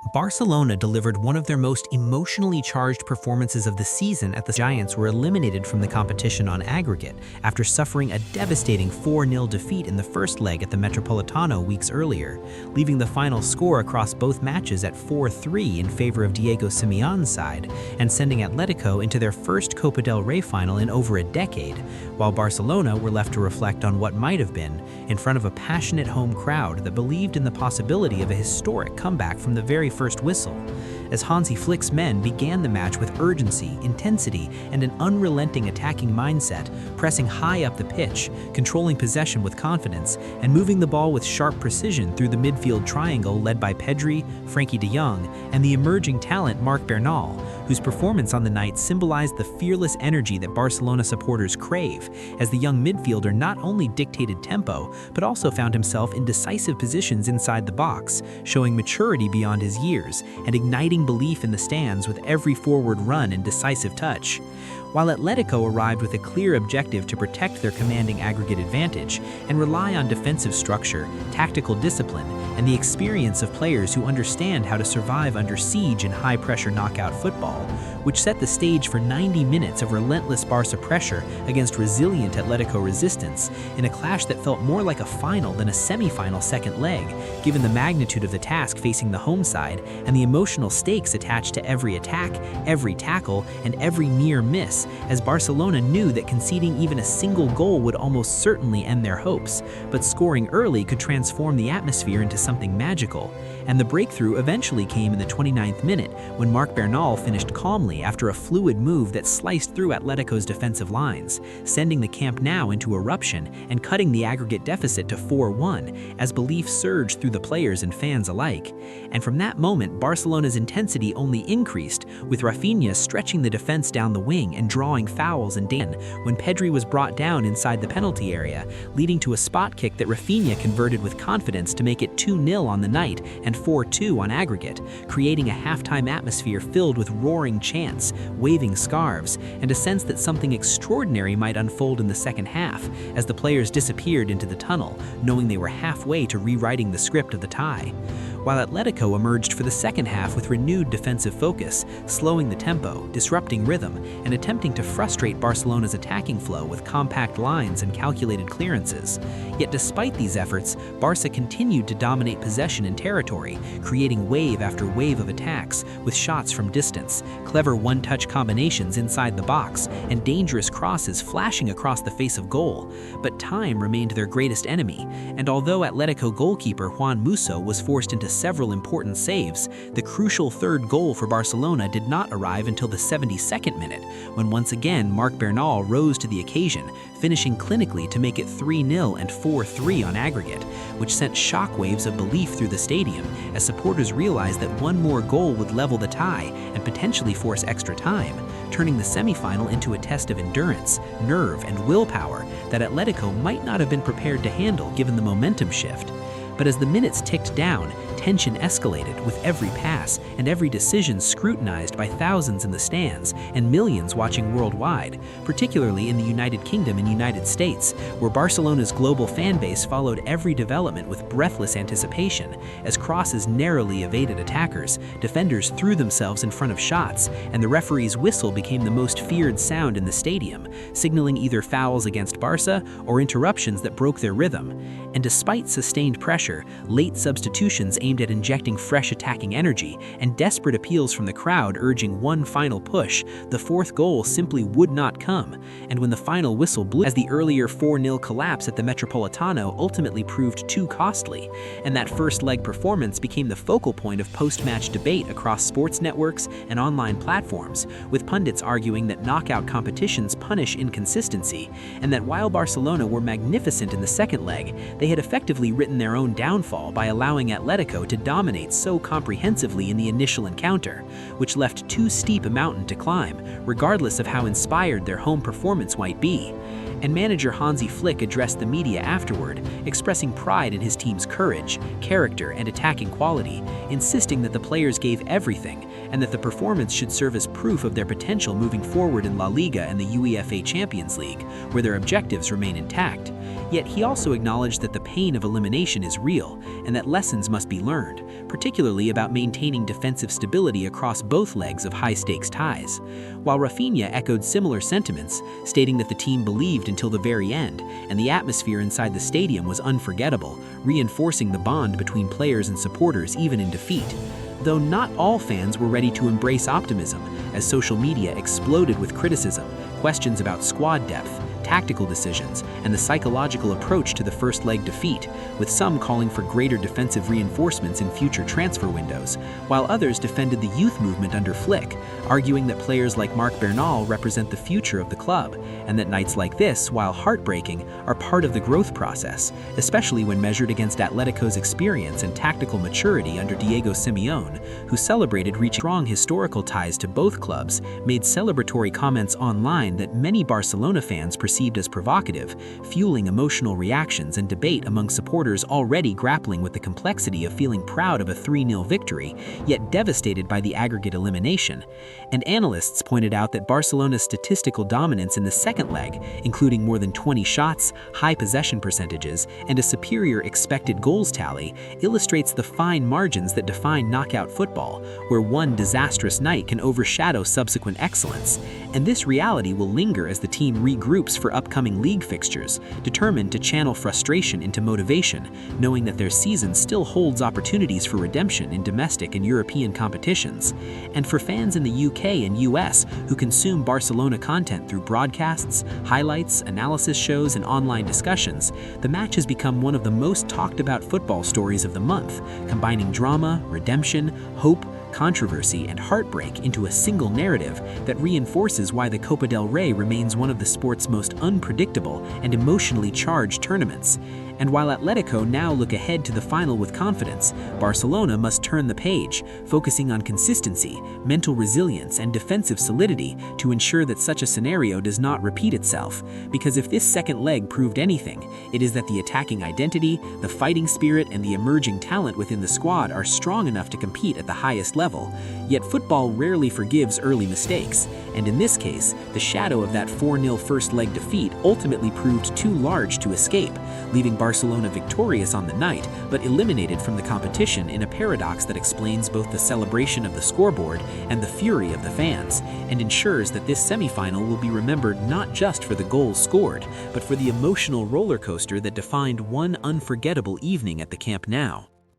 Barcelona delivered one of their most emotionally charged performances of the season as the Giants were eliminated from the competition on aggregate after suffering a devastating 4-0 defeat in the first leg at the Metropolitano weeks earlier, leaving the final score across both matches at 4-3 in favor of Diego Simeone's side and sending Atletico into their first Copa del Rey final in over a decade, while Barcelona were left to reflect on what might have been in front of a passionate home crowd that believed in the possibility of a historic comeback from the very first whistle, as Hansi Flick's men began the match with urgency, intensity, and an unrelenting attacking mindset, pressing high up the pitch, controlling possession with confidence, and moving the ball with sharp precision through the midfield triangle led by Pedri, Frenkie de Jong, and the emerging talent Marc Bernal, whose performance on the night symbolized the fearless energy that Barcelona supporters crave, as the young midfielder not only dictated tempo, but also found himself in decisive positions inside the box, showing maturity beyond his years and igniting belief in the stands with every forward run and decisive touch. While Atletico arrived with a clear objective to protect their commanding aggregate advantage and rely on defensive structure, tactical discipline, and the experience of players who understand how to survive under siege in high-pressure knockout football, which set the stage for 90 minutes of relentless Barca pressure against resilient Atletico resistance in a clash that felt more like a final than a semi-final second leg, given the magnitude of the task facing the home side and the emotional stakes attached to every attack, every tackle, and every near miss, as Barcelona knew that conceding even a single goal would almost certainly end their hopes, but scoring early could transform the atmosphere into something magical. And the breakthrough eventually came in the 29th minute when Marc Bernal finished calmly after a fluid move that sliced through Atletico's defensive lines, sending the Camp Nou into eruption and cutting the aggregate deficit to 4-1 as belief surged through the players and fans alike. And from that moment, Barcelona's intensity only increased, with Raphinha stretching the defense down the wing and drawing fouls and when Pedri was brought down inside the penalty area, leading to a spot kick that Raphinha converted with confidence to make it 2-0 on the night and 4-2 on aggregate, creating a halftime atmosphere filled with roaring chants, waving scarves, and a sense that something extraordinary might unfold in the second half as the players disappeared into the tunnel, knowing they were halfway to rewriting the script of the tie. While Atletico emerged for the second half with renewed defensive focus, slowing the tempo, disrupting rhythm, and attempting to frustrate Barcelona's attacking flow with compact lines and calculated clearances. Yet despite these efforts, Barca continued to dominate possession and territory, creating wave after wave of attacks with shots from distance, clever one-touch combinations inside the box, and dangerous crosses flashing across the face of goal. But time remained their greatest enemy, and although Atletico goalkeeper Juan Musso was forced into several important saves, the crucial third goal for Barcelona did not arrive until the 72nd minute, when once again Marc Bernal rose to the occasion, finishing clinically to make it 3-0 and 4-3 on aggregate, which sent shockwaves of belief through the stadium as supporters realized that one more goal would level the tie and potentially force extra time, turning the semifinal into a test of endurance, nerve, and willpower that Atletico might not have been prepared to handle given the momentum shift. But as the minutes ticked down, tension escalated with every pass and every decision scrutinized by thousands in the stands and millions watching worldwide, particularly in the United Kingdom and United States, where Barcelona's global fan base followed every development with breathless anticipation as crosses narrowly evaded attackers, defenders threw themselves in front of shots, and the referee's whistle became the most feared sound in the stadium, signaling either fouls against Barca or interruptions that broke their rhythm. And despite sustained pressure, late substitutions aimed at injecting fresh attacking energy, and desperate appeals from the crowd urging one final push, the fourth goal simply would not come. And when the final whistle blew, as the earlier 4-0 collapse at the Metropolitano ultimately proved too costly, and that first leg performance became the focal point of post-match debate across sports networks and online platforms, with pundits arguing that knockout competitions punish inconsistency, and that while Barcelona were magnificent in the second leg, they had effectively written their own downfall by allowing Atletico to dominate so comprehensively in the initial encounter, which left too steep a mountain to climb, regardless of how inspired their home performance might be. And manager Hansi Flick addressed the media afterward, expressing pride in his team's courage, character, and attacking quality, insisting that the players gave everything, and that the performance should serve as proof of their potential moving forward in La Liga and the UEFA Champions League, where their objectives remain intact. Yet he also acknowledged that the pain of elimination is real, and that lessons must be learned, particularly about maintaining defensive stability across both legs of high-stakes ties. While Raphinha echoed similar sentiments, stating that the team believed until the very end, and the atmosphere inside the stadium was unforgettable, reinforcing the bond between players and supporters even in defeat. Though not all fans were ready to embrace optimism, as social media exploded with criticism, questions about squad depth, tactical decisions, and the psychological approach to the first leg defeat, with some calling for greater defensive reinforcements in future transfer windows, while others defended the youth movement under Flick, arguing that players like Marc Bernal represent the future of the club, and that nights like this, while heartbreaking, are part of the growth process, especially when measured against Atletico's experience and tactical maturity under Diego Simeone, who celebrated reaching strong historical ties to both clubs, made celebratory comments online that many Barcelona fans perceived as provocative, fueling emotional reactions and debate among supporters already grappling with the complexity of feeling proud of a 3-0 victory, yet devastated by the aggregate elimination. And analysts pointed out that Barcelona's statistical dominance in the second leg, including more than 20 shots, high possession percentages, and a superior expected goals tally, illustrates the fine margins that define knockout football, where one disastrous night can overshadow subsequent excellence. And this reality will linger as the team regroups for upcoming league fixtures, determined to channel frustration into motivation, knowing that their season still holds opportunities for redemption in domestic and European competitions. And for fans in the UK and US who consume Barcelona content through broadcasts, highlights, analysis shows, and online discussions, the match has become one of the most talked about football stories of the month, combining drama, redemption, hope, controversy, and heartbreak into a single narrative that reinforces why the Copa del Rey remains one of the sport's most unpredictable and emotionally charged tournaments. And while Atletico now look ahead to the final with confidence, Barcelona must turn the page, focusing on consistency, mental resilience, and defensive solidity to ensure that such a scenario does not repeat itself. Because if this second leg proved anything, it is that the attacking identity, the fighting spirit, and the emerging talent within the squad are strong enough to compete at the highest level. Yet football rarely forgives early mistakes, and in this case, the shadow of that 4-0 first leg defeat ultimately proved too large to escape, leaving Barcelona victorious on the night, but eliminated from the competition in a paradox that explains both the celebration of the scoreboard and the fury of the fans, and ensures that this semifinal will be remembered not just for the goals scored, but for the emotional roller coaster that defined one unforgettable evening at the Camp Nou.